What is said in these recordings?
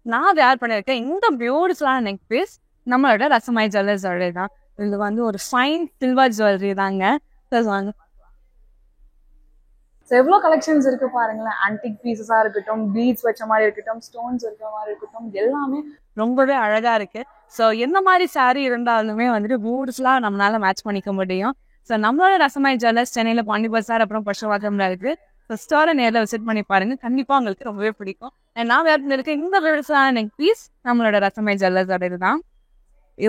நான் வேர் பண்ணியிருக்கேன் இந்த பியூட்டிஃபுல்லான நெக் பீஸ் நம்மளோட ரசமாய் ஜுவல்லர்ஸ் ஜுவல்லரி தான். இது வந்து ஒரு ஃபைன் சில்வர் ஜுவல்லரி தாங்க. வாங்க. எவ்வளோ கலெக்ஷன்ஸ் இருக்கு பாருங்களேன். ஆன்டிக் பீசஸா இருக்கட்டும், பீட்ஸ் வச்ச மாதிரி இருக்கட்டும், ஸ்டோன்ஸ் இருக்கிற மாதிரி இருக்கட்டும், எல்லாமே ரொம்பவே அழகா இருக்கு. ஸோ எந்த மாதிரி சாரீ இருந்தாலுமே வந்துட்டு பியூட்டிஃபுல்லா நம்மளால மேட்ச் பண்ணிக்க முடியும். ஸோ நம்மளோட ரசமாய் ஜுவல்லர்ஸ் சென்னையில் பாண்டி பசார் அப்புறம் பர்ஷவாக்கம்ல இருக்கு. ஸோ ஸ்டோரை நேரில் விசிட் பண்ணி பாருங்க, கண்டிப்பா உங்களுக்கு ரொம்பவே பிடிக்கும். நான் வேறு இருக்க இந்த பியூட்டிஃபுல்லான நெக் பீஸ் நம்மளோட ரசமாய் ஜுவல்லர்ஸோட இதுதான்.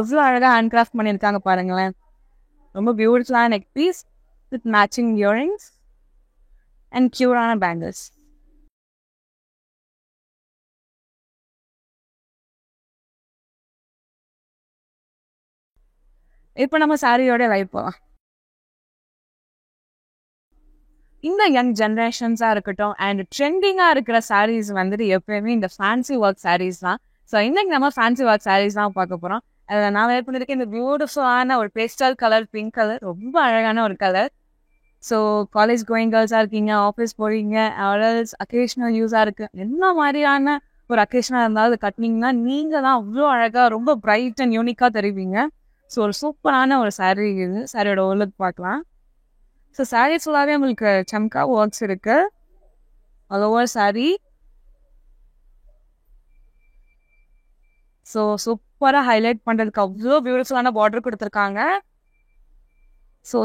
எவ்வளோ அழகா ஹேண்ட் கிராஃப்ட் பண்ணியிருக்காங்க பாருங்களேன். ரொம்ப பியூட்டிஃபுல்லான neck piece with matching earrings and cute bangles. இப்போ நம்ம சாரியோட லைவ் போகலாம். இந்த யங் ஜென்ரேஷன்ஸா இருக்கட்டும் அண்ட் ட்ரெண்டிங்கா இருக்கிற சாரீஸ் வந்துட்டு எப்பயுமே இந்த ஃபேன்சி ஒர்க் சாரீஸ் தான். ஸோ இன்னைக்கு நம்ம ஃபேன்சி ஒர்க் சாரீஸ் தான் பார்க்க போறோம். அதில் நான் வேர் பண்ணியிருக்கேன் இந்த பியூட்டிஃபுல்லான ஒரு பேஸ்டல் கலர், பிங்க் கலர், ரொம்ப அழகான ஒரு கலர். ஸோ காலேஜ் கோயிங் கேர்ள்ஸாக இருக்கீங்க, ஆஃபீஸ் போறீங்க, ஆர்எல்ஸ் அக்கேஷனல் யூஸாக இருக்கு, என்ன மாதிரியான ஒரு அக்கேஷனாக இருந்தாலும் அது கட்டினீங்கன்னா நீங்கள் தான் அவ்வளோ அழகாக ரொம்ப பிரைட் அண்ட் யூனிக்காக தெரிவிங்க. ஸோ ஒரு சூப்பரான ஒரு சாரீ இது. சாரியோட ஒர்க் பார்க்கலாம். ஸோ சாரீ ஃபுல்லாகவே உங்களுக்கு சம்கா ஒர்க்ஸ் இருக்கு. All over sari. ஸோ சூப்பராக ஹைலைட் பண்ணுறதுக்கு அவ்வளோ பியூட்டிஃபுல்லான பார்டர் கொடுத்துருக்காங்க. ஸோ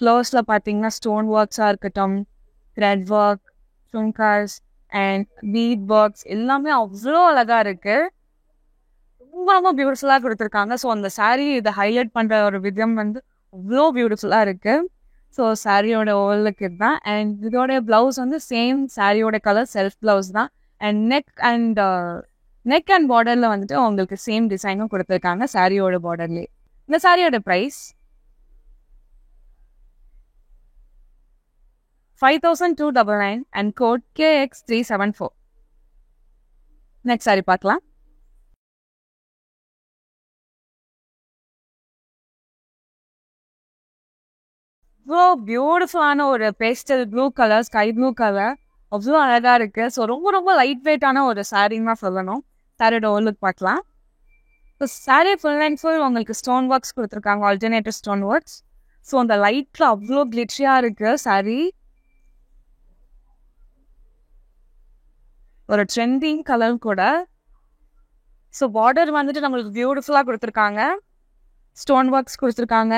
க்ளோஸில் பார்த்தீங்கன்னா ஸ்டோன் ஒர்க்ஸாக இருக்கட்டும், thread work, Sungas and beat works எல்லாமே அவ்வளோ அழகாக இருக்குது. ரொம்ப ரொம்ப பியூட்டிஃபுல்லாக கொடுத்துருக்காங்க. ஸோ அந்த சாரீ இதை ஹைலைட் பண்ணுற ஒரு விதம் வந்து அவ்வளோ பியூட்டிஃபுல்லாக இருக்குது. ஸோ சாரியோட ஓவலுக்கு இதுதான். அண்ட் இதோடைய ப்ளவுஸ் வந்து சேம் சாரியோட கலர் செல்ஃப் ப்ளவுஸ் தான். அண்ட் நெக் அண்ட் பார்டரில் வந்துட்டு உங்களுக்கு சேம் டிசைனும் கொடுத்துருக்காங்க சாரியோட பார்டர்லேயே. இந்த சாரியோட price 5299 and code KX374. Next sari பார்க்கலாம். இவ்வளோ பியூட்டிஃபுல்லான ஒரு pastel blue colour, sky blue colour, அவ்வளோ அழகாக இருக்குது. ஸோ ரொம்ப ரொம்ப லைட் வெயிட்டான ஒரு சாரின்னு தான் சொல்லணும். சாரியோட ஓவலுக்கு பார்க்கலாம். So sari full and full உங்களுக்கு ஸ்டோன் ஒர்க்ஸ் கொடுத்துருக்காங்க, ஆல்டர்னேட்டிவ் ஸ்டோன் ஒர்க்ஸ். ஸோ அந்த லைட்டில் அவ்வளோ கிளிட்ரியாக இருக்குது சாரி. ஒரு ட்ரெண்டிங் கலர் கூட. ஸோ பார்டர் வந்துட்டு நம்மளுக்கு பியூட்டிஃபுல்லாக கொடுத்துருக்காங்க, ஸ்டோன் ஒர்க்ஸ் கொடுத்துருக்காங்க,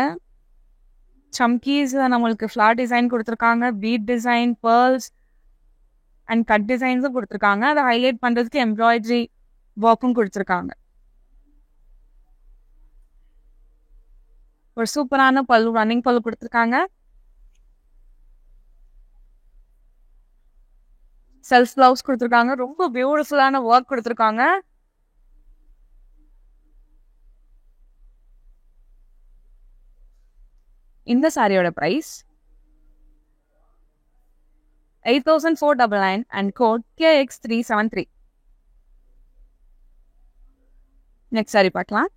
சம்கீஸ் நம்மளுக்கு ஃப்ளார் டிசைன் கொடுத்துருக்காங்க, bead design, pearls and cut டிசைன்ஸும் கொடுத்துருக்காங்க. அதை ஹைலைட் பண்ணுறதுக்கு எம்ப்ராய்டரி ஒர்க்கும் கொடுத்துருக்காங்க. ஒரு சூப்பரான பல்லு, ரன்னிங் பல்லு கொடுத்துருக்காங்க. செல்ஃப் ப்ளவுஸ் கொடுத்துருக்காங்க, ரொம்ப பியூட்டிஃபுல்லான ஒர்க் கொடுத்துருக்காங்க. இந்த சாரியோட price 8499 and code KX373. Next sari பார்க்கலாம்.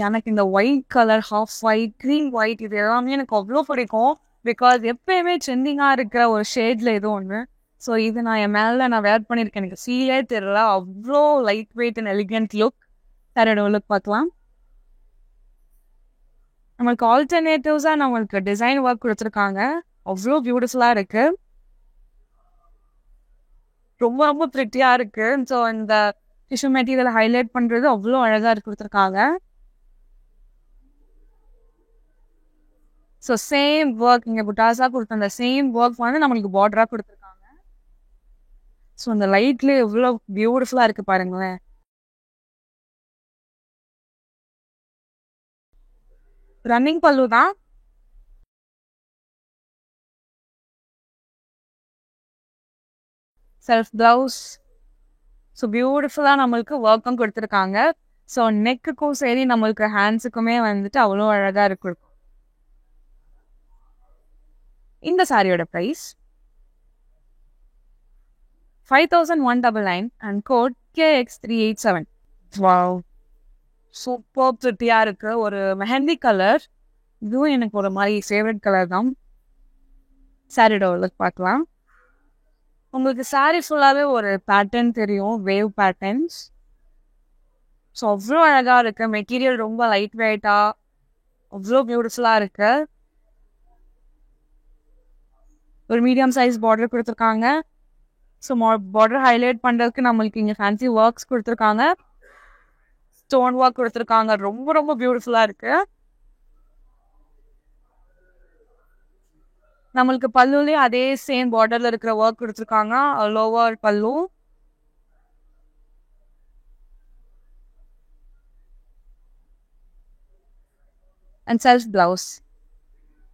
எனக்கு இந்த white colour, half white, green white, இது எல்லாமே எனக்கு அவ்வளோ பிடிக்கும். பிகாஸ் எப்பயுமே ட்ரெண்டிங்காக இருக்கிற ஒரு ஷேடில் ஏதோ ஒன்று. ஸோ இது நான் என் மேலே நான் வேர் பண்ணியிருக்கேன், எனக்கு ஃபீலே தெரியல, அவ்வளோ light weight and elegant look. சாரியோட லுக் பார்க்கலாம். நம்மளுக்கு ஆல்டர்னேட்டிவ்ஸாக நம்மளுக்கு டிசைன் ஒர்க் கொடுத்துருக்காங்க, அவ்வளோ பியூட்டிஃபுல்லாக இருக்குது, ரொம்ப ரொம்ப ப்ரிட்டியாக இருக்குது. ஸோ இந்த டிஷ்யூ மெட்டீரியல் ஹைலைட் பண்ணுறது அவ்வளோ அழகாக கொடுத்துருக்காங்க. ஸோ சேம் ஒர்க், இங்கே புட்டாஸாக கொடுத்த அந்த சேம் ஒர்க் வந்து நம்மளுக்கு பார்டராக கொடுத்துருக்காங்க. ஸோ அந்த லைட்லேயே எவ்வளோ பியூட்டிஃபுல்லாக இருக்குது பாருங்களேன். ரன்னிங் பல்லு தான். Self blouse. ஸோ பியூட்டிஃபுல்லாக நம்மளுக்கு ஒர்க்கும் கொடுத்துருக்காங்க. ஸோ நெக்குக்கும் சரி நம்மளுக்கு ஹேண்ட்ஸுக்குமே வந்துட்டு அவ்வளோ அழகாக இருக்கும். இந்த சாரியோட price 5199 and code KX387. Wow, super ப்ரிட்டியாக இருக்கு. ஒரு மெஹந்தி கலர், இதுவும் எனக்கு ஒரு மாதிரி ஃபேவரட் கலர் தான். சாரியோட லுக் பார்க்கலாம். உங்களுக்கு saree ஃபுல்லாவே ஒரு பேட்டர்ன் தெரியும், வேவ் பேட்டர்ன்ஸ். ஸோ அவ்வளோ அழகா இருக்கு. மெட்டீரியல் ரொம்ப லைட் வெயிட்டா அவ்வளோ பியூட்டிஃபுல்லா இருக்கு. ஒரு மீடியம் சைஸ் பார்டர் கொடுத்துருக்காங்க. ஸோ பார்டர் ஹைலைட் பண்றதுக்கு நம்மளுக்கு இங்க ஃபேன்சி ஒர்க்ஸ் கொடுத்துருக்காங்க, ஸ்டோன் ஒர்க் கொடுத்துருக்காங்க. ரொம்ப ரொம்ப பியூட்டிஃபுல்லா இருக்கு. நம்மளுக்கு பல்லுலயும் அதே சேம் பார்டர்ல இருக்கிற ஒர்க் கொடுத்துருக்காங்க, lower pallu. And self blouse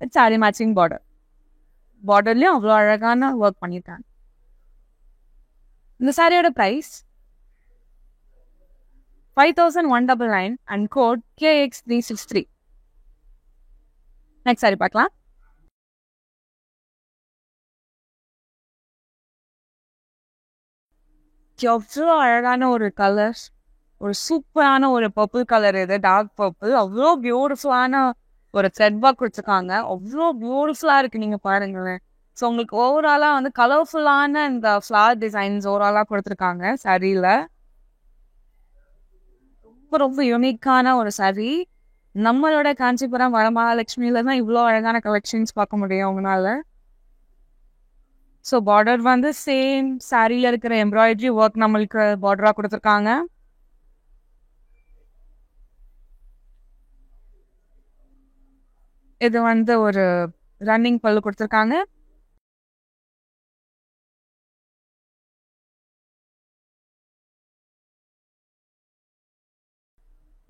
with sari matching border. பார்டர்லயும் அவ்வளோ அழகான ஒர்க் பண்ணியிருக்காங்க. இந்த சாரியோட price 5199 and code KX363. Next sari பார்க்கலாம். எவ்வளோ அழகான ஒரு கலர், ஒரு சூப்பரான ஒரு பர்பிள் கலர். இது டார்க் பர்பிள். அவ்வளோ பியூட்டிஃபுல்லான ஒரு த்ரெட் ஒர்க் கொடுத்துருக்காங்க. அவ்வளோ பியூட்டிஃபுல்லா இருக்கு, நீங்க பாருங்களேன். ஸோ உங்களுக்கு ஓவராலா வந்து கலர்ஃபுல்லான இந்த ஃப்ளவர் டிசைன்ஸ் ஓவராலா கொடுத்துருக்காங்க சாரியில. ரொம்ப ரொம்ப யூனிக்கான ஒரு சாரி. நம்மளோட காஞ்சிபுரம் வரமகாலட்சுமியில தான் இவ்வளோ அழகான கலெக்ஷன்ஸ் பார்க்க முடியும் உங்களால. ஸோ பார்டர் வந்து சேம் சாரியில இருக்கிற எம்ப்ராய்டரி ஒர்க் நம்மளுக்கு பார்டரா கொடுத்துருக்காங்க. இது வந்து ஒரு ரன்னிங் பல்லு கொடுத்துருக்காங்க.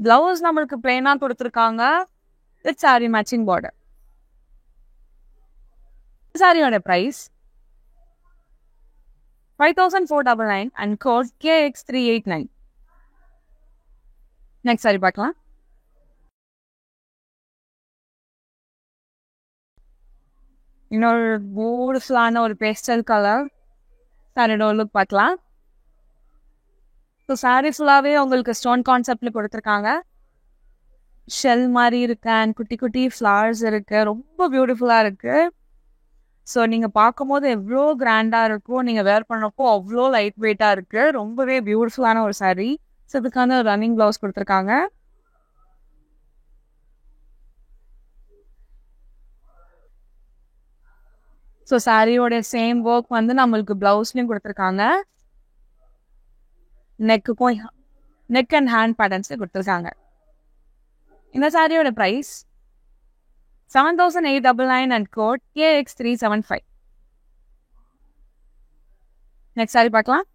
பிளவுஸ் நம்மளுக்கு பிளெயினா கொடுத்துருக்காங்க வித் சாரி மேட்சிங் பார்டர். சாரியோட price 5499 and code KX389. Next sari பார்க்கலாம். இன்னொரு பியூட்டிஃபுல்லான ஒரு பேஸ்டல் கலர் சாரியோட லுக் பார்க்கலாம். ஸோ சாரி ஃபுல்லாகவே உங்களுக்கு ஸ்டோன் கான்செப்ட்ல கொடுத்துருக்காங்க. ஷெல் மாதிரி இருக்கு அண்ட் குட்டி குட்டி ஃப்ளவர்ஸ் இருக்கு. ரொம்ப பியூட்டிஃபுல்லாக இருக்கு. ஸோ நீங்கள் பார்க்கும்போது எவ்வளோ கிராண்டாக இருக்கும், நீங்கள் வேர் பண்ணப்போ அவ்வளோ லைட் வெயிட்டாக இருக்கு. ரொம்பவே பியூட்டிஃபுல்லான ஒரு சாரி. ஸோ இதுக்கான ரன்னிங் ப்ளவுஸ் கொடுத்துருக்காங்க. ஸோ சாரியோட சேம் ஒர்க் வந்து நம்மளுக்கு பிளவுஸ்லையும் கொடுத்துருக்காங்க. நெக்குக்கும் நெக் அண்ட் ஹேண்ட் பேட்டர்ன்ஸ் கொடுத்துருக்காங்க. இந்த சாரியோட price 7899 and code KX375. Next sari பார்க்கலாம்.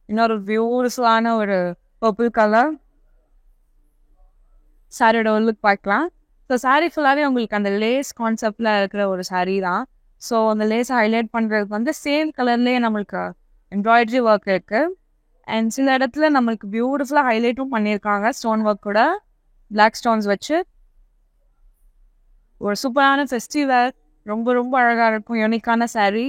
இன்னொரு பியூட்டிஃபுல்லான ஒரு பர்பிள் கலர் சாரியோட லுக் பார்க்கலாம். ஸோ சாரி ஃபுல்லாகவே உங்களுக்கு அந்த லேஸ் கான்செப்டில் இருக்கிற ஒரு சாரீ தான். ஸோ அந்த லேஸை ஹைலைட் பண்ணுறதுக்கு வந்து சேம் கலர்லேயே நம்மளுக்கு எம்ப்ராய்டரி ஒர்க் இருக்குது. அண்ட் சில இடத்துல நம்மளுக்கு பியூட்டிஃபுல்லாக ஹைலைட்டும் பண்ணியிருக்காங்க ஸ்டோன் ஒர்க் கூட, பிளாக் ஸ்டோன்ஸ் வச்சு. ஒரு சூப்பரான ஃபெஸ்டிவல், ரொம்ப ரொம்ப அழகாக இருக்கும், யூனிக்கான சாரீ.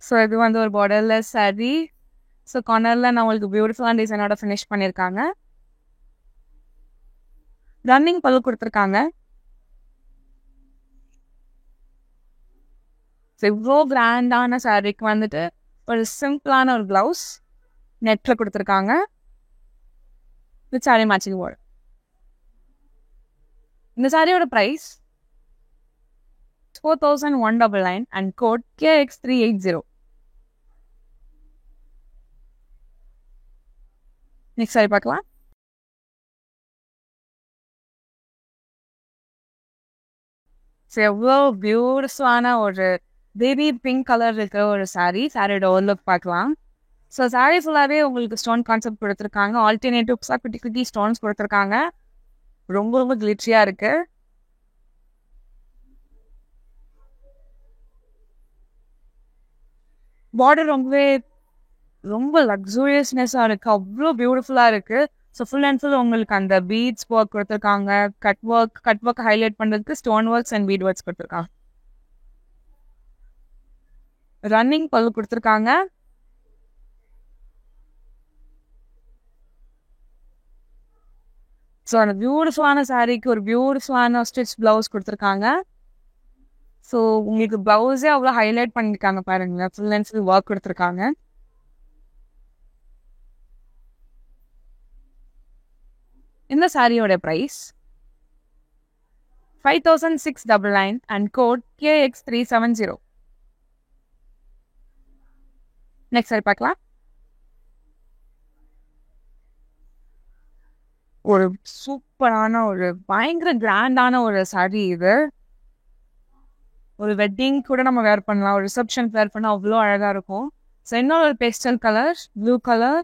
ஸோ இது வந்து ஒரு பார்டர்லெஸ் சாரீ. ஸோ கார்னரில் நம்மளுக்கு பியூட்டிஃபுல்லான டிசைனோட ஃபினிஷ் பண்ணியிருக்காங்க. ரன்னிங் பல்லு கொடுத்துருக்காங்க. இவ்வளோ கிராண்டான சாரீக்கு வந்துட்டு ஒரு சிம்பிளான ஒரு பிளவுஸ் நெட்டில் கொடுத்துருக்காங்க வித் சாரி மேட்சிங் பார்டர். இந்த சாரியோட price 4199 and code KX380. Next sari பார்க்கலாம். எவ்வளோ பியூட்டிஃபுல்லான ஒரு பேபி பிங்க் கலர் இருக்கிற ஒரு சாரியோட லுக் பார்க்கலாம். ஸோ சாரி ஃபுல்லாகவே உங்களுக்கு ஸ்டோன் கான்செப்ட் கொடுத்துருக்காங்க. ஆல்டர்னேட்டிவ்ஸாக குட்டி குட்டி ஸ்டோன்ஸ் கொடுத்துருக்காங்க. ரொம்ப ரொம்ப கிளிட்ரியாக இருக்கு. பார்டர் ரொம்ப லக்ஸூரியஸ்னஸாக இருக்கு, அவ்வளோ பியூட்டிஃபுல்லாக இருக்கு. ஸோ ஃபுல் அண்ட் ஃபுல் உங்களுக்கு அந்த பீட்ஸ் ஒர்க் கொடுத்துருக்காங்க. கட் ஒர்க் ஹைலைட் பண்ணுறதுக்கு stone works and beat works கொடுத்துருக்காங்க. ரன்னிங் பல்லு கொடுத்துருக்காங்க. ஸோ அந்த பியூட்டிஃபுல்லான சாரீக்கு ஒரு பியூட்டிஃபுல்லான ஸ்டிச் ப்ளவுஸ் கொடுத்துருக்காங்க. ஸோ உங்களுக்கு ப்ளவுஸே அவ்வளோ ஹைலைட் பண்ணியிருக்காங்க பாருங்க. ஃபுல் அண்ட் ஃபுல் ஒர்க் கொடுத்துருக்காங்க. இந்த சாரியோட price 5699 and code KX370. Next sari பார்க்கலாம். ஒரு சூப்பரான ஒரு பயங்கர கிராண்டான ஒரு சாரி இது. ஒரு வெட்டிங் கூட நம்ம வேர் பண்ணலாம், ஒரு ரிசப்ஷன் வேர் பண்ணால் அவ்வளோ அழகாக இருக்கும். ஸோ இன்னொரு ஒரு pastel colour, blue colour.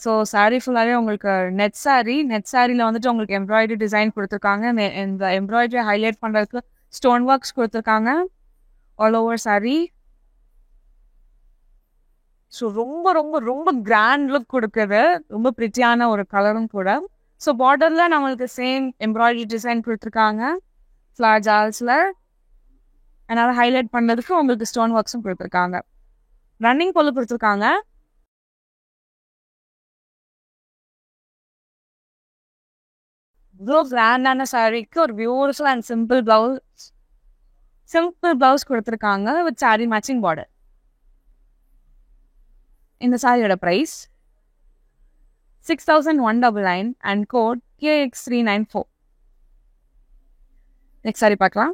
So sari ஃபுல்லாகவே உங்களுக்கு நெட் சாரியில் வந்துட்டு உங்களுக்கு எம்ப்ராய்டரி டிசைன் கொடுத்துருக்காங்க. இந்த எம்ப்ராய்டரி ஹைலைட் பண்ணுறதுக்கு ஸ்டோன் ஒர்க்ஸ் கொடுத்துருக்காங்க ஆல் ஓவர் சாரீ. ஸோ ரொம்ப ரொம்ப ரொம்ப கிராண்ட் லுக் கொடுக்குது. ரொம்ப பிரிட்டியான ஒரு கலரும் கூட. ஸோ பார்டரில் நம்மளுக்கு சேம் எம்ப்ராய்டரி டிசைன் கொடுத்துருக்காங்க ஃப்ளார் ஜால்ஸில். அதனால் ஹைலைட் பண்ணுறதுக்கு உங்களுக்கு ஸ்டோன் ஒர்க்ஸும் கொடுத்துருக்காங்க. ரன்னிங் பொருள் கொடுத்துருக்காங்க. இவ்வளோ கிராண்டான சாரீக்கு ஒரு பியூட்டிஃபுல் அண்ட் சிம்பிள் ப்ளவுஸ் கொடுத்துருக்காங்க வித் சாரீ மேட்சிங் பார்டர். இந்த சாரியோட price 6199 and code KX394. Next sari பார்க்கலாம்.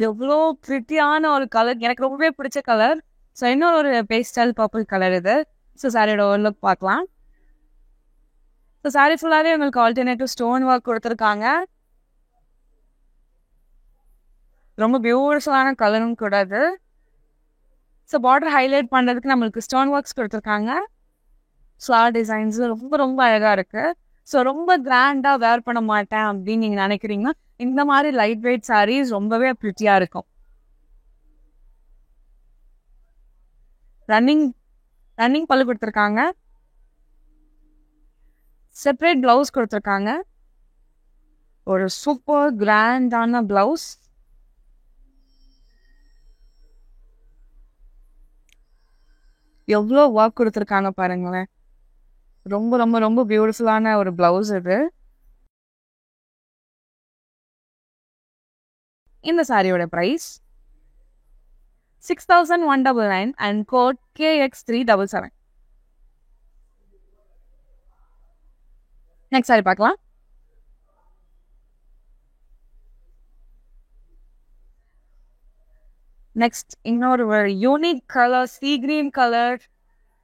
எவ்வளோ பிரிட்டியான ஒரு கலர், எனக்கு ரொம்பவே பிடிச்ச கலர். ஸோ இன்னொரு ஒரு பேஸ்டல் பர்பிள் கலர் இது. ஸோ சாரியோட ஒரு லுக் பார்க்கலாம். ஸோ சாரி ஃபுல்லாகவே உங்களுக்கு ஆல்டர்னேட்டிவ் ஸ்டோன் ஒர்க் கொடுத்துருக்காங்க. ரொம்ப பியூட்டிஃபுல்லான கலரும் கூட அது. ஸோ பார்டர் ஹைலைட் பண்ணுறதுக்கு நம்மளுக்கு ஸ்டோன் ஒர்க்ஸ் கொடுத்துருக்காங்க. ஃப்ளார் டிசைன்ஸ் ரொம்ப ரொம்ப அழகாக இருக்குது. ஸோ ரொம்ப கிராண்டாக வேர் பண்ண மாட்டேன் அப்படின்னு நீங்கள் நினைக்கிறீங்கன்னா இந்த மாதிரி லைட் வெயிட் சாரீஸ் ரொம்பவே ப்ரிட்டியாக இருக்கும். ரன்னிங் பல்லு கொடுத்துருக்காங்க. செப்பரேட் ப்ளவுஸ் கொடுத்துருக்காங்க. ஒரு சூப்பர் கிராண்டான ப்ளவுஸ். எவ்வளோ ஒர்க் கொடுத்துருக்காங்க பாருங்களேன். ரொம்ப ரொம்ப ரொம்ப பியூட்டிஃபுல்லான ஒரு ப்ளவுஸ் இது. இந்த சாரியோட price 6199 and code KX377. Next sari பார்க்கலாம். நெக்ஸ்ட் இன்னொரு unique colour, sea green colour.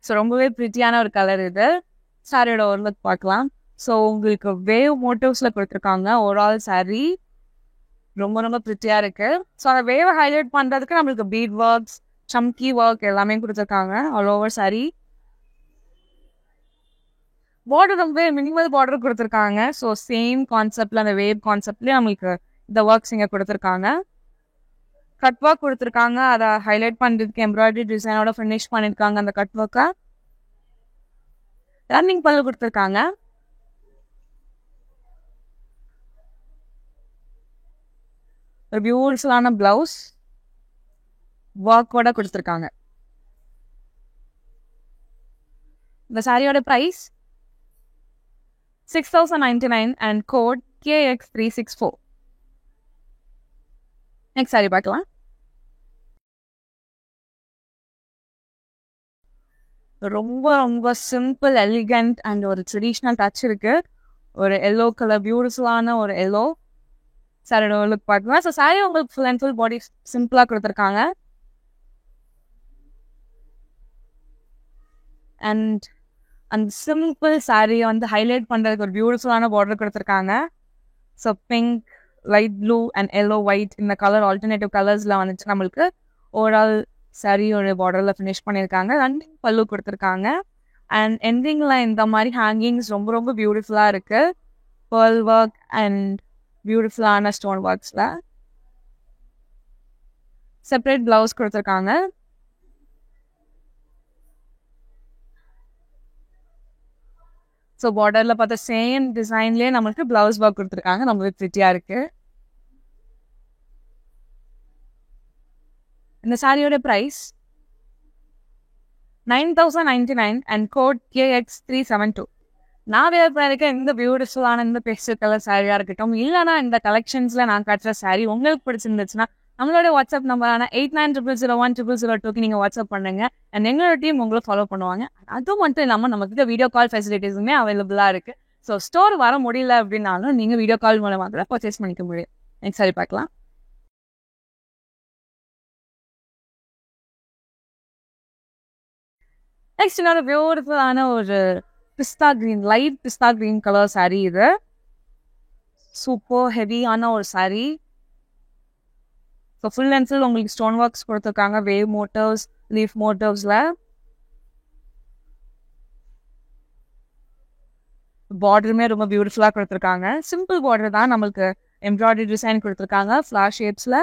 So ரொம்பவே பிரிட்டியான ஒரு கலர் இது. சாரியோட ஒரு லுக் பார்க்கலாம். ஸோ உங்களுக்கு வேவ் மோட்டிவ்ஸில் கொடுத்துருக்காங்க ஒரு ஆல் சாரி. ரொம்ப ரொம்ப பிரிட்டியாக இருக்குது. ஸோ அந்த வேவை ஹைலைட் பண்ணுறதுக்கு நம்மளுக்கு பீட் ஒர்க்ஸ், சம்கி ஒர்க் எல்லாமே கொடுத்துருக்காங்க ஆல் ஓவர் சாரி. பார்டர் ரொம்ப மினிமல் பார்டர் கொடுத்துருக்காங்க. ஸோ சேம் கான்செப்டில், அந்த வேவ் கான்செப்ட்லேயே நம்மளுக்கு இந்த ஒர்க்ஸ் இங்கே கொடுத்துருக்காங்க. கட் ஒர்க் கொடுத்துருக்காங்க. அதை ஹைலைட் பண்ணுறதுக்கு எம்ப்ராய்டரி டிசைனோட ஃபினிஷ் பண்ணியிருக்காங்க அந்த கட் ஒர்க்கை. ரன்னிங் பல்லு கொடுத்துருக்காங்க. ஒரு பியூட்டிஃபுல்லான ப்ளவுஸ் ஒர்க்கோட கொடுத்துருக்காங்க. இந்த சாரியோட price 6099 and code KX364. Next sari பார்க்கலாம். ரொம்ப ரொம்ப சிம்பிள், எலிகண்ட் அண்ட் ஒரு ட்ரெடிஷ்னல் டச் இருக்கு. ஒரு எல்லோ கலர், பியூட்டிஃபுல்லான ஒரு எல்லோ. சாரியோட லுக் பார்க்கலாம். ஸோ சாரி உங்களுக்கு ஃபுல் அண்ட் ஃபுல் பாடி சிம்பிளாக கொடுத்துருக்காங்க. அண்ட் அந்த சிம்பிள் சாரியை வந்து ஹைலைட் பண்ணுறதுக்கு ஒரு பியூட்டிஃபுல்லான பார்டர் கொடுத்துருக்காங்க. So pink, light blue and yellow, white இந்த கலர் ஆல்டர்னேட்டிவ் கலர்ஸில் வந்துட்டு நம்மளுக்கு ஓவரால் சாரியோட பார்டரில் ஃபினிஷ் பண்ணியிருக்காங்க. ரன்னிங் பல்லு கொடுத்துருக்காங்க. அண்ட் எண்டிங்கில் இந்த மாதிரி ஹேங்கிங்ஸ் ரொம்ப ரொம்ப பியூட்டிஃபுல்லாக இருக்குது. பேர்ல் ஒர்க் அண்ட் பியூட்டிஃபுல்லான ஸ்டோன் ஒர்க்ஸில். செப்பரேட் ப்ளவுஸ் கொடுத்துருக்காங்க. ஸோ பார்டரில் பார்த்த சேம் டிசைன்லேயே நம்மளுக்கு ப்ளவுஸ் ஒர்க் கொடுத்துருக்காங்க. ரொம்பவே ப்ரிட்டியாக இருக்குது. இந்த சாரியோட ப்ரைஸ் 9,099 and code KX372. நான் வேர் பண்ணிருக்க இந்த பியூட்டிஃபுல்லான இந்த பெஸ்ட் கலர் சாரியா இருக்கட்டும், இல்லைனா இந்த கலெக்ஷன்ஸ்ல நான் காட்டுற சாரி உங்களுக்கு பிடிச்சிருந்துச்சுன்னா நம்மளோட வாட்ஸ்அப் நம்பரான 8900010002க்கு நீங்க வாட்ஸ்அப் பண்ணுங்க. அண்ட் எங்களோட டீம் உங்களை ஃபாலோ பண்ணுவாங்க. அது மட்டும் இல்லாமல் நமக்கு வீடியோ கால் ஃபெசிலிட்டிஸுமே அவைலபிளா இருக்கு. ஸோ ஸ்டோர் வர முடியல அப்படின்னாலும் நீங்க வீடியோ கால் மூலமாக கூட பர்ச்சேஸ் பண்ணிக்க முடியும். நெக்ஸ்ட் சாரி பார்க்கலாம். நெக்ஸ்ட் இன்னொரு பியூட்டிஃபுல்லான ஒரு பிஸ்தா கிரீன், லைட் பிஸ்தா கிரீன் கலர் சாரி. இது சூப்பர் ஹெவியான ஒரு sari. So full and full உங்களுக்கு ஸ்டோன் ஒர்க்ஸ் கொடுத்துருக்காங்க, வேவ் மோட்டிவ்ஸ், லீஃப் மோட்டிவ்ஸில். பார்டருமே ரொம்ப பியூட்டிஃபுல்லாக கொடுத்துருக்காங்க. சிம்பிள் பார்டர் தான், நம்மளுக்கு எம்ப்ராய்டரி டிசைன் கொடுத்துருக்காங்க, ஃப்ளார் ஷேப்ஸில்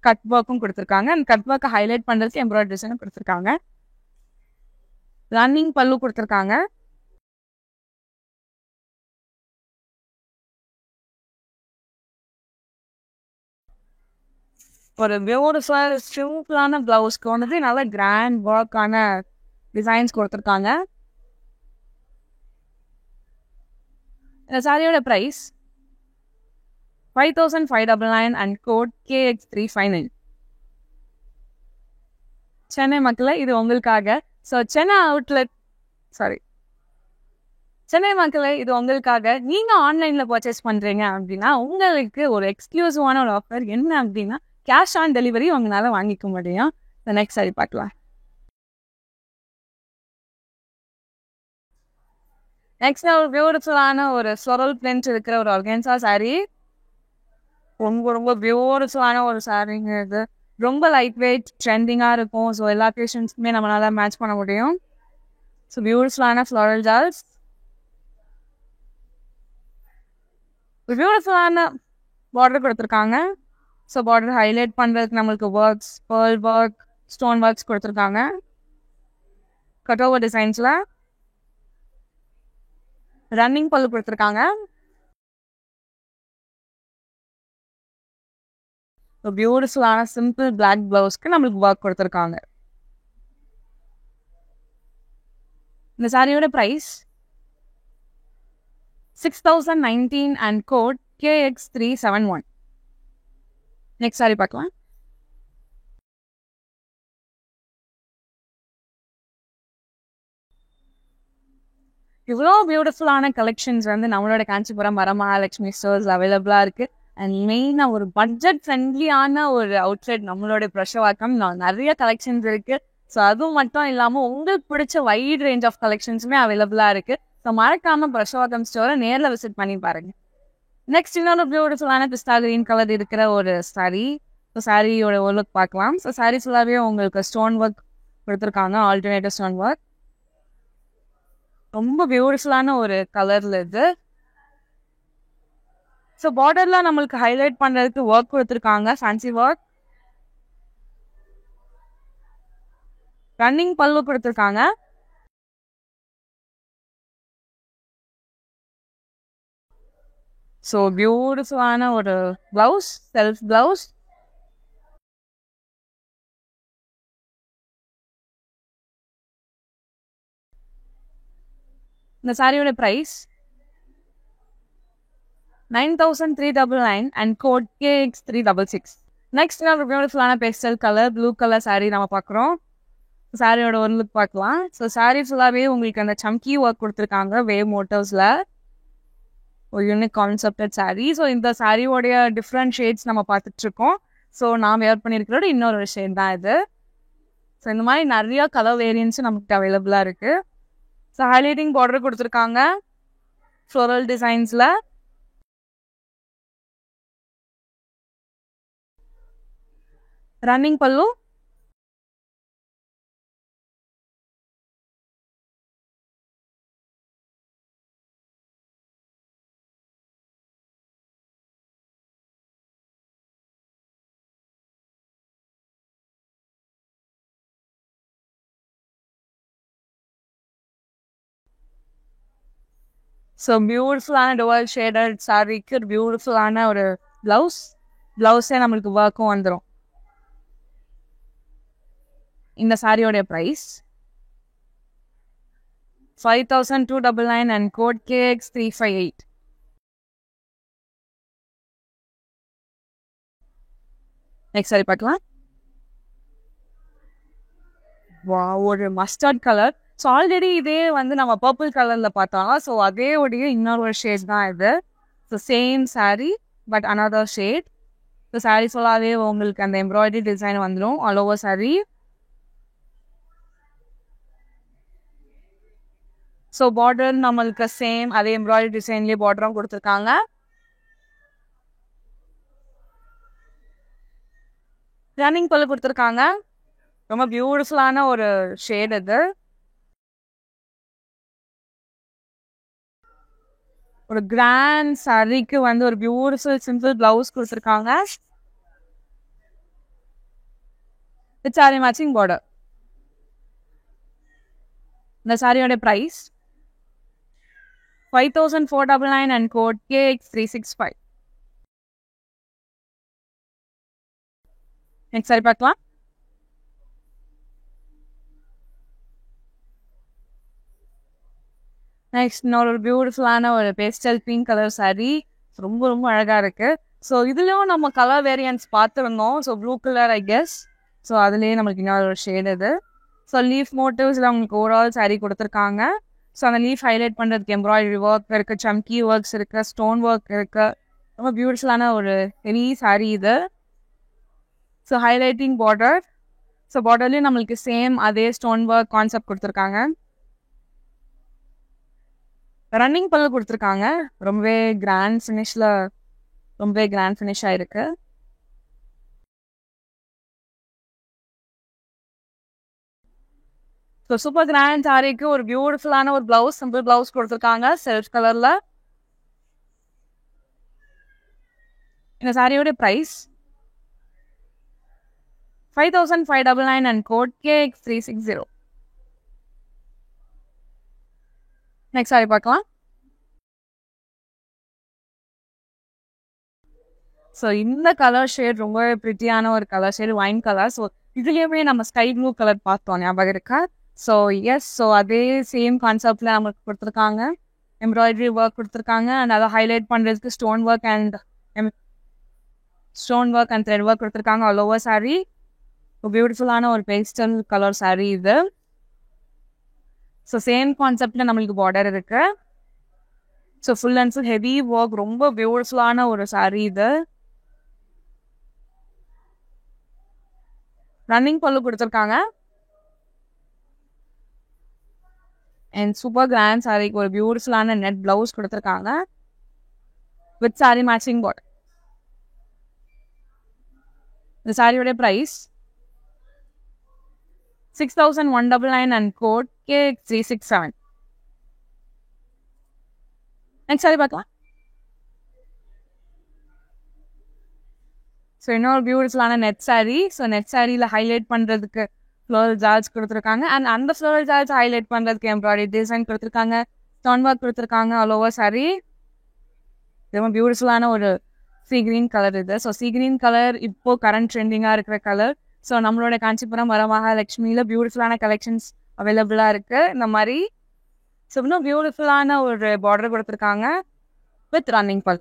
கட் ஒர்க்கும் கொடுத்துருக்காங்க. அண்ட் கட் ஒர்க்கை ஹைலைட் பண்ணுறதுக்கு எம்ப்ராய்டரி டிசைனும் கொடுத்துருக்காங்க. ரன்னிங் பல்லு கொடுத்துருக்காங்க. ஒரு பியூட்டிஃபுல் சிம்பிளான பிளவுஸ்க்கு வந்துட்டு நல்ல கிராண்ட் ஒர்க்கான டிசைன்ஸ் கொடுத்துருக்காங்க. இந்த சாரியோட price 5,599 and code KX359. Chennai மக்களே, இது உங்களுக்காக. ஸோ சென்னை மக்களே, இது உங்களுக்காக. நீங்க ஆன்லைன்ல பர்ச்சேஸ் பண்றீங்க அப்படின்னா உங்களுக்கு ஒரு எக்ஸ்க்ளூசிவான ஒரு ஆஃபர் என்ன அப்படின்னா, கேஷ் ஆன் டெலிவரி உங்களால வாங்கிக்க முடியும். நெக்ஸ்ட் சாரி பார்க்கலாம். நெக்ஸ்ட் ஒரு பியூட்டிஃபுல்லான ஒரு ஃப்ளோரல் பிரிண்ட் இருக்கிற ஒரு ஆர்கன்சா சாரி. ரொம்ப ரொம்ப பியூட்டிஃபுல்லான ஒரு சாரிங்க இது. ரொம்ப லைட் வெயிட், ட்ரெண்டிங்காக இருக்கும். ஸோ எல்லா பேஷன்ஸ்க்குமே நம்மளால மேட்ச் பண்ண முடியும். ஸோ பியூட்டிஃபுல்லான ஃப்ளோரல் ஜால்ஸ், பியூட்டிஃபுல்லான பார்டர் கொடுத்துருக்காங்க. ஸோ பார்டர் ஹைலைட் பண்ணுறதுக்கு நம்மளுக்கு works, pearl work, stone works கொடுத்துருக்காங்க. கட் ஓவர் டிசைன்ஸில் ரன்னிங் பல்லு கொடுத்துருக்காங்க. பியூட்டிஃபுல்லான சிம்பிள் பிளாக் பிளவுஸ்க்கு நம்மளுக்கு ஒர்க் கொடுத்துருக்காங்க. இந்த சாரியோட price 6,019 and code KX371. Next sari பார்க்கலாம். இவ்வளோ பியூட்டிஃபுல்லான கலெக்ஷன்ஸ் வந்து நம்மளோட காஞ்சிபுரம் வரமகாலட்சுமி ஸ்டோர்ஸ் அவைலபிளாக இருக்குது. அண்ட் மெயினாக ஒரு பட்ஜெட் ஃப்ரெண்ட்லியான ஒரு அவுட்லெட் நம்மளோட பிரஷவாக்கம். நிறைய கலெக்ஷன்ஸ் இருக்குது. ஸோ அதுவும் மட்டும் இல்லாமல் உங்களுக்கு பிடிச்ச வைட் ரேஞ்ச் ஆஃப் கலெக்ஷன்ஸுமே அவைலபிளாக இருக்குது. ஸோ மறக்காமல் பிரஷவாக்கம் ஸ்டோரை நேரில் விசிட் பண்ணி பாருங்க. நெக்ஸ்ட் இன்னொரு பியூட்டிஃபுல்லான பிஸ்தா கிரீன் கலர் இருக்கிற ஒரு சாரி. ஸோ சாரியோட ஒரு லுக் பார்க்கலாம். ஸோ சாரி ஃபுல்லாகவே உங்களுக்கு ஸ்டோன் ஒர்க் கொடுத்துருக்காங்க, ஆல்டர்னேட்டிவ் ஸ்டோன் ஒர்க். ரொம்ப பியூட்டிஃபுல்லான ஒரு கலர்ல இது. ஸோ பார்டர்ல நம்மளுக்கு ஹைலைட் பண்றதுக்கு ஒர்க் கொடுத்துருக்காங்க, ஃபேன்சி ஒர்க். ரன்னிங் பல்லு கொடுத்துருக்காங்க. ஸோ பியூட்டிஃபுல்லான ஒரு பிளவுஸ், செல்ஃப் பிளவுஸ். இந்த சாரியோட price 9,399 and code KX366. Next ஒரு பியூட்டிஃபுல்லான pastel colour blue colour sorry நம்ம பார்க்குறோம். சாரியோட ஒரு லுக் பார்க்கலாம். ஸோ சாரி ஃபுல்லாகவே உங்களுக்கு அந்த சம்கி ஒர்க் கொடுத்துருக்காங்க, வேவ் மோட்டிவ்ஸில். ஒரு யூனிக் கான்செப்டட் சாரி. ஸோ இந்த சாரியோடைய டிஃப்ரெண்ட் ஷேட்ஸ் நம்ம பார்த்துட்ருக்கோம். ஸோ நான் வேர் பண்ணியிருக்கிறோட இன்னொரு ஷேட் தான் இது. ஸோ இந்த மாதிரி நிறைய கலர் வேரியன்ஸும் நமக்கு அவைலபிளாக இருக்குது. ஸோ ஹைலைட்டிங் பார்டர் கொடுத்துருக்காங்க ஃப்ளோரல் டிசைன்ஸில். ரன்னிங் பல்லு. ஸோ பியூட்டிஃபுல்லான டுவல் ஷேடட் சாரிக்கு பியூட்டிஃபுல்லான ஒரு ப்ளவுஸே நம்மளுக்கு ஒர்க்கும் வந்துடும். இந்த சாரியோடைய price 5,299 and code KX358. Next saree பார்க்கலாம். ஒரு மஸ்டர்ட் கலர். ஸோ ஆல்ரெடி இதே வந்து நம்ம பர்பிள் கலர்ல பார்த்தோம். ஸோ அதே உடைய இன்னொரு ஷேட் தான் இது. So same sari but another shade. So sari ஃபுல்லாகவே உங்களுக்கு அந்த எம்ப்ராய்டரி டிசைன் வந்துடும் all over sari. So border நம்மளுக்கு சேம் அதே எம்ப்ராய்டரி டிசைன்லேயே பார்டரும் கொடுத்துருக்காங்க. ரன்னிங் பல்லு கொடுத்துருக்காங்க. ரொம்ப பியூட்டிஃபுல்லான ஒரு ஷேட் இது. ஒரு கிராண்ட் சாரிக்கு வந்து ஒரு பியூட்டிஃபுல் சிம்பிள் பிளவுஸ் கொடுத்துருக்காங்க. With sari matching border. இந்த சாரியோட price 5,499 and code KX365. Next sari பார்க்கலாம். நெக்ஸ்ட் இன்னொரு பியூட்டிஃபுல்லான ஒரு பேஸ்டல் பிங்க் கலர் சாரீ. ரொம்ப ரொம்ப அழகாக இருக்குது. ஸோ இதுலேயும் நம்ம கலர் வேரியன்ஸ் பார்த்துருந்தோம். So blue colour I guess. So அதுலேயே நம்மளுக்கு இன்னொரு ஒரு ஷேட் இது. ஸோ லீஃப் மோட்டிவ்ஸில் அவங்களுக்கு ஓவரால் சாரீ கொடுத்துருக்காங்க. ஸோ அந்த லீஃப் ஹைலைட் பண்ணுறதுக்கு எம்ப்ராய்டரி ஒர்க் இருக்குது, சம்கி ஒர்க்ஸ் இருக்குது, ஸ்டோன் ஒர்க் இருக்குது. ரொம்ப பியூட்டிஃபுல்லான ஒரு ஹெவி சாரீ இது. So highlighting border. ஸோ பார்டர்லேயும் நம்மளுக்கு சேம் அதே ஸ்டோன் ஒர்க் கான்செப்ட் கொடுத்துருக்காங்க. ரன்னிங் பல்லு கொடுத்துருக்காங்க. ரொம்பவே கிராண்ட் ஃபினிஷ் ஆயிருக்கு. ஸோ சூப்பர் கிராண்ட் சாரிக்கு ஒரு பியூட்டிஃபுல்லான ஒரு பிளவுஸ், சிம்பிள் பிளவுஸ் கொடுத்துருக்காங்க செல்ஃப் கலர்ல. இந்த சாரியோட price 5,599 and code KX360. Next sari பார்க்கலாம். ஸோ இந்த கலர் ஷேட் ரொம்ப ப்ரிட்டியான ஒரு colour shade, wine colour. So இதுலேயுமே நம்ம ஸ்கை ப்ளூ கலர் பார்த்தோம், ஞாபகம் இருக்கா? ஸோ எஸ், ஸோ அதே சேம் கான்செப்டில் நமக்கு கொடுத்துருக்காங்க. எம்ப்ராய்டரி ஒர்க் கொடுத்துருக்காங்க அண்ட் அதை ஹைலைட் பண்ணுறதுக்கு stone work and thread work கொடுத்துருக்காங்க ஆல் ஓவர் சாரீ. பியூட்டிஃபுல்லான ஒரு பேஸ்டல் கலர் சாரீ இது. ஸோ சேம் கான்செப்டில் நம்மளுக்கு பார்டர் இருக்கு. So full and full heavy work, ரொம்ப பியூட்டிஃபுல்லான ஒரு சாரீ இது. ரன்னிங் பல்லு கொடுத்துருக்காங்க. அண்ட் சூப்பர் கிராண்ட் சாரிக்கு ஒரு பியூட்டிஃபுல்லான நெட் பிளவுஸ் கொடுத்துருக்காங்க வித் சாரி மேட்சிங் பார்டர். இந்த சாரியோட price 6,199 and code KX367. Next sari பார்க்கலாம். ஸோ இன்னொரு பியூட்டிஃபுல்லான நெட் சாரீ. ஸோ நெட் சாரியில் ஹைலைட் பண்ணுறதுக்கு ஃப்ளோரல் ஜார்ஜ் கொடுத்துருக்காங்க அண்ட் அந்த ஃப்ளோரல் ஜார்ஜ் ஹைலைட் பண்ணுறதுக்கு எம்ப்ராய்டரி டிசைன் கொடுத்துருக்காங்க, ஸ்டோன் ஒர்க் கொடுத்துருக்காங்க ஆல் ஓவர் சாரீ. ரொம்ப பியூட்டிஃபுல்லான ஒரு சீ கிரீன் கலர் இது. ஸோ சீ கிரீன் கலர் இப்போ கரண்ட் ட்ரெண்டிங்காக இருக்கிற கலர். ஸோ நம்மளோட காஞ்சிபுரம் வரமகாலட்சுமியில் பியூட்டிஃபுல்லான கலெக்ஷன்ஸ் அவைலபிளாக இருக்குது இந்த மாதிரி. ஸோ இன்னும் பியூட்டிஃபுல்லான ஒரு பார்டர் கொடுத்துருக்காங்க வித் ரன்னிங் பல்.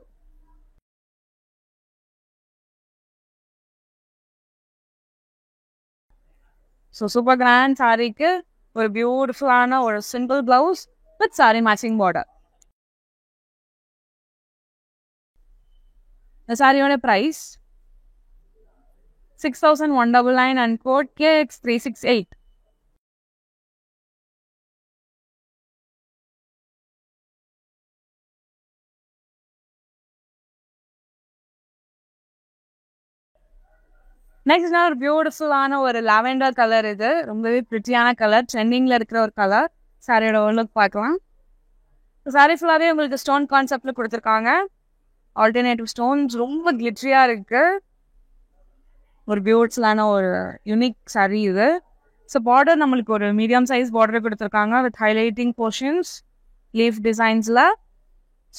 ஸோ சூப்பர் கிராண்ட் சாரிக்கு ஒரு பியூட்டிஃபுல்லான ஒரு simple blouse with sari matching border. இந்த சாரியோட price 6,199 and code KX368. Next ஒரு பியூட்டிஃபுல்லான ஒரு லாவெண்டர் கலர். இது ரொம்பவே ப்ரிட்டியான கலர், ட்ரெண்டிங்கில் இருக்கிற ஒரு கலர். சாரியோட லுக் பார்க்கலாம். சாரி ஃபுல்லாகவே உங்களுக்கு ஸ்டோன் கான்செப்டில் கொடுத்துருக்காங்க. ஆல்டர்னேட்டிவ் ஸ்டோன்ஸ் ரொம்ப கிளிட்ரியாக இருக்குது. ஒரு பியூட்டிஃபுல்லான ஒரு யூனிக் சாரீ இது. ஸோ பார்டர் நம்மளுக்கு ஒரு மீடியம் சைஸ் பார்டர் கொடுத்துருக்காங்க வித் ஹைலைட்டிங் போர்ஷன்ஸ், லீஃப் டிசைன்ஸில்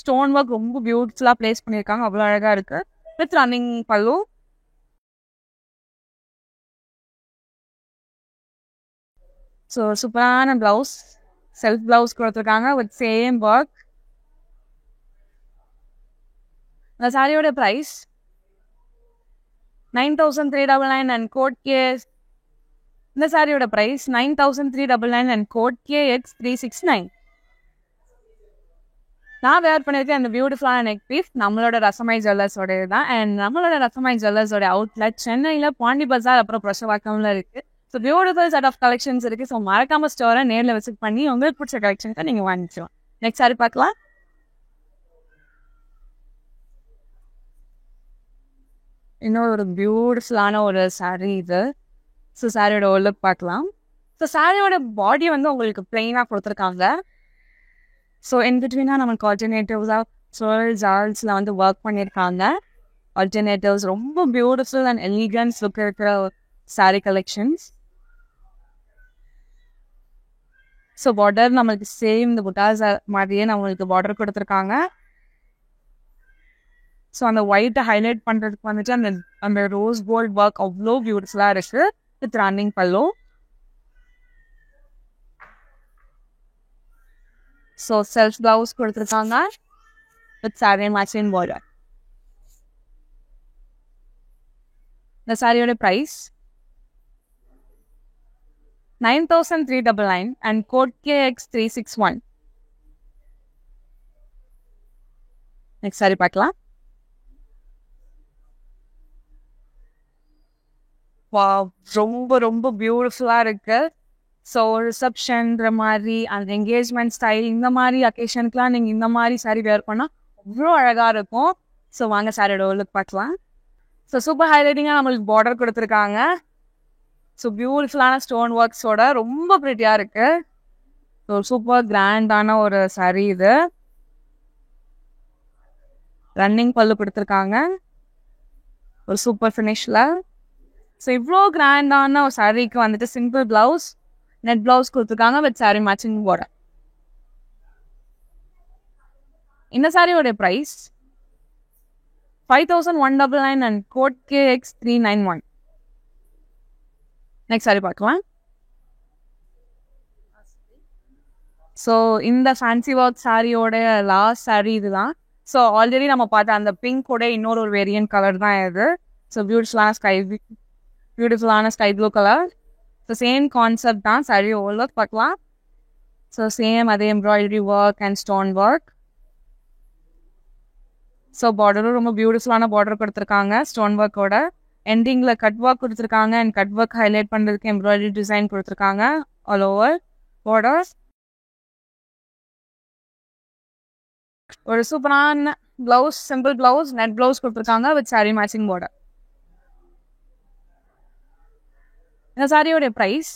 ஸ்டோன் ஒர்க் ரொம்ப பியூட்டிஃபுல்லாக பிளேஸ் பண்ணியிருக்காங்க. அவ்வளோ அழகாக இருக்குது வித் ரன்னிங் பல்லு. ஸோ சூப்பரான ப்ளவுஸ், செல்ஃப் பிளவுஸ் கொடுத்துருக்காங்க வித் சேம் ஒர்க். இந்த சாரியோட ப்ரைஸ் 9,399 அண்ட் கோட் கேஸ். இந்த சாரியோட ப்ரைஸ் 9,399 அண்ட் கோட் KX369. நான் வேர் பண்ணியிருக்கேன் அந்த பியூட்டிஃபுல்லான நெக் பீஸ் நம்மளோட ரசமாய் ஜுவல்லர்ஸோட தான். அண்ட் நம்மளோட ரசமாய் ஜுவல்லர்ஸோட அவுட்லெட் சென்னையில் பாண்டி பஜார் அப்புறம் புரஷவாக்கம்ல இருக்கு. So beautiful set of collections இருக்கு. ஸோ மறக்காம ஸ்டோரை நேரில் விசிட் பண்ணி உங்களுக்கு பிடிச்ச கலெக்ஷன்ஸை நீங்கள் வாங்கிக்கலாம். நெக்ஸ்ட் சாரி பார்க்கலாம். இன்னொரு ஒரு பியூட்டிஃபுல்லான ஒரு சாரீ இது. ஸோ சாரியோட லுக் பார்க்கலாம். ஸோ சாரியோட பாடி வந்து உங்களுக்கு பிளெயினாக கொடுத்துருக்காங்க. ஸோ இன் பிட்வீனாக நமக்கு ஆல்டர்னேட்டிவ்ஸாக ஸ்வர்ல் ஜால்ஸில் வந்து ஒர்க் பண்ணியிருக்காங்க. ஆல்டர்னேட்டிவ்ஸ் ரொம்ப பியூட்டிஃபுல் அண்ட் எலிகன்ஸ் லுக் இருக்கிற சாரீ கலெக்ஷன்ஸ். ஸோ பார்டர் நம்மளுக்கு சேம் இந்த புட்டாஸ் மாதிரியே நம்மளுக்கு பார்டர் கொடுத்துருக்காங்க. ஸோ அந்த ஒயிட்டை ஹைலைட் பண்ணுறதுக்கு வந்துட்டு அந்த ரோஸ் கோல்ட் ஒர்க் அவ்வளோ பியூட்டிஃபுல்லாக இருக்கு வித் ரன்னிங் பல்லோ. ஸோ செல்ஃப் பிளவுஸ் கொடுத்துருக்காங்க வித் சாரி மேட்சிங் பார்டர். இந்த சாரியோட price 9,399 and code KX361. Next sari பார்க்கலாம். ரொம்ப ரொம்ப பியூட்டிஃபுல்லாக இருக்கு. ஸோ ரிசப்ஷன்ற மாதிரி அந்த என்கேஜ்மெண்ட் ஸ்டைல் இந்த மாதிரி அக்கேஷனுக்குலாம் நீங்கள் இந்த மாதிரி சாரி வேர் பண்ணால் அவ்வளோ அழகாக இருக்கும். ஸோ வாங்க சாரியோட லுக் பார்க்கலாம். ஸோ சூப்பர் ஹைலைட்டிங்காக நம்மளுக்கு பார்டர் கொடுத்துருக்காங்க. ஸோ பியூட்டிஃபுல்லான ஸ்டோன் ஒர்க்ஸோட ரொம்ப ப்ரிட்டியாக இருக்கு. ஸோ சூப்பர் கிராண்டான ஒரு சாரி இது. ரன்னிங் பல்லு கொடுத்துருக்காங்க ஒரு சூப்பர் ஃபினிஷில். ஸோ இவ்வளோ கிராண்டான ஒரு சாரீக்கு வந்துட்டு சிம்பிள் பிளவுஸ் நெட் பிளவுஸ் கொடுத்துருக்காங்க வித் சாரி மேட்சிங் பார்டர். இந்த சாரியோட price 5,199 and code KX391. Next sari பார்க்கலாம். ஸோ இந்த ஃபேன்சி ஒர்க் சாரியோட லாஸ்ட் சாரி இதுதான். ஸோ ஆல்ரெடி நம்ம பார்த்த அந்த பிங்கோட இன்னொரு ஒரு வேரியன்ட் கலர் தான் இது. ஸோ பியூட்டிஃபுல்லான sky blue colour. So same concept தான். சாரி ஓல் ஒர்க் பார்க்கலாம். ஸோ சேம் அதே embroidery work and stone work. So பார்டரும் ரொம்ப பியூட்டிஃபுல்லான பார்டர் கொடுத்துருக்காங்க ஸ்டோன் ஒர்க்கோட. எண்டிங்கில் கட் ஒர்க் கொடுத்துருக்காங்க அண்ட் கட் ஒர்க் ஹைலைட் பண்ணுறதுக்கு எம்ப்ராய்டரி டிசைன் கொடுத்துருக்காங்க ஆல் ஓவர் பார்டர்ஸ். ஒரு சூப்பரான blouse simple blouse net blouse கொடுத்துருக்காங்க வித் சாரி மேட்சிங் பார்டர். இந்த சாரியோட ப்ரைஸ்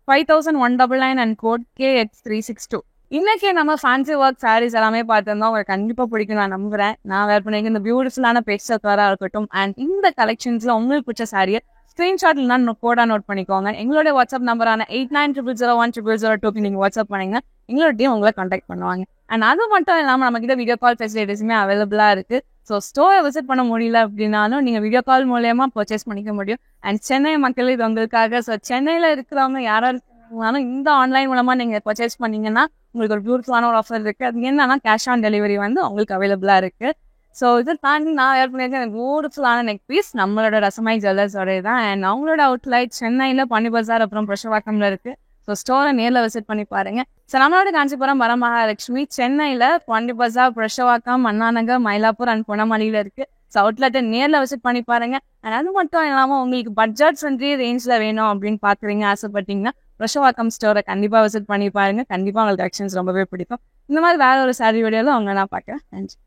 5,199 அண்ட் கோட் KX362. இன்னைக்கு நம்ம ஃபேன்சி ஒர்க் சாரீஸ் எல்லாமே பார்த்துருந்தோம். உங்களுக்கு கண்டிப்பாக பிடிக்கும் நான் நம்புறேன். நான் வேர் பண்ணிக்க இந்த பியூட்டிஃபுல்லான பேஸ்டல் கலராக இருக்கட்டும் அண்ட் இந்த கலெக்ஷன்ஸில் உங்களுக்கு பிடிச்ச சாரியை ஸ்க்ரீன்ஷாட் இல்லைனா கோடாக நோட் பண்ணிக்கோங்க. எங்களோட வாட்ஸ்அப் நம்பரான 8900010002 நீங்கள் வாட்ஸ்அப் பண்ணிங்கன்னா எங்களோட டீம் உங்களை கான்டாக்ட் பண்ணுவாங்க. அண்ட் அது மட்டும் இல்லாமல் நம்மக்கிட்ட வீடியோ கால் ஃபெசிலிட்டிஸுமே அவைலபிளாக இருக்குது. ஸோ ஸ்டோரை விசிட் பண்ண முடியல அப்படின்னாலும் நீங்கள் வீடியோ கால் மூலயமா பர்ச்சேஸ் பண்ணிக்க முடியும். அண்ட் சென்னை மக்கள் இது உங்களுக்காக. ஸோ சென்னையில் இருக்கிறவங்க யாராக இருந்தாலும் இந்த ஆன்லைன் மூலமாக நீங்கள் பர்ச்சேஸ் பண்ணிங்கன்னா உங்களுக்கு ஒரு பியூட்டிஃபுல்லான ஒரு ஆஃபர் இருக்குது. அது என்னன்னா கேஷ் ஆன் டெலிவரி வந்து உங்களுக்கு அவைலபிளாக இருக்குது. ஸோ இதை தாண்டி நான் வேர் பண்ணியிருக்கேன் எனக்கு பியூட்டிஃபுல்லான நெக் பீஸ் நம்மளோட ரசமாய் ஜுவல்லர்ஸோட தான். அண்ட் அவங்களோட அவுட்லைட் சென்னையில் பாண்டி பஜார் அப்புறம் புரஷவாக்கம்ல இருக்குது. ஸோ ஸ்டோரை நேரில் விசிட் பண்ணி பாருங்க. ஸோ நம்மளோட காஞ்சிபுரம் வரமகாலட்சுமி சென்னையில் பாண்டி பஜார் புரஷவாக்கம் அண்ணாநகர் மயிலாப்பூர் அண்ட் பொன்னமலையில் இருக்குது. ஸோ அவுட்லெட்டை நேரில் விசிட் பண்ணி பாருங்க. அண்ட் அது மட்டும் இல்லாமல் உங்களுக்கு பட்ஜெட் ஃப்ரெண்ட்லி ரேஞ்சில் வேணும் அப்படின்னு பார்க்குறீங்க ஆசைப்பட்டீங்கன்னா புரஷவாக்கம் ஸ்டோரை கண்டிப்பாக விசிட் பண்ணி பாருங்க. கண்டிப்பாக உங்களுக்கு கலெக்ஷன்ஸ் ரொம்பவே பிடிக்கும். இந்த மாதிரி வேற ஒரு சாரி வீடியோவில் அவங்க நான் பார்க்குறேன். நன்றி.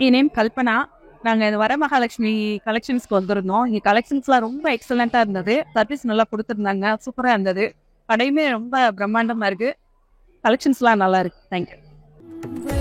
என் நேம் கல்பனா. நாங்கள் இந்த வரமகாலட்சுமி கலெக்ஷன்ஸ்க்கு வந்திருந்தோம். இங்கே கலெக்ஷன்ஸ்லாம் ரொம்ப எக்ஸலண்ட்டாக இருந்தது. சர்வீஸ் நல்லா கொடுத்துருந்தாங்க. சூப்பராக இருந்தது. கடையுமே ரொம்ப பிரம்மாண்டமாக இருக்குது. கலெக்ஷன்ஸ்லாம் நல்லா இருக்குது. தேங்க்யூ.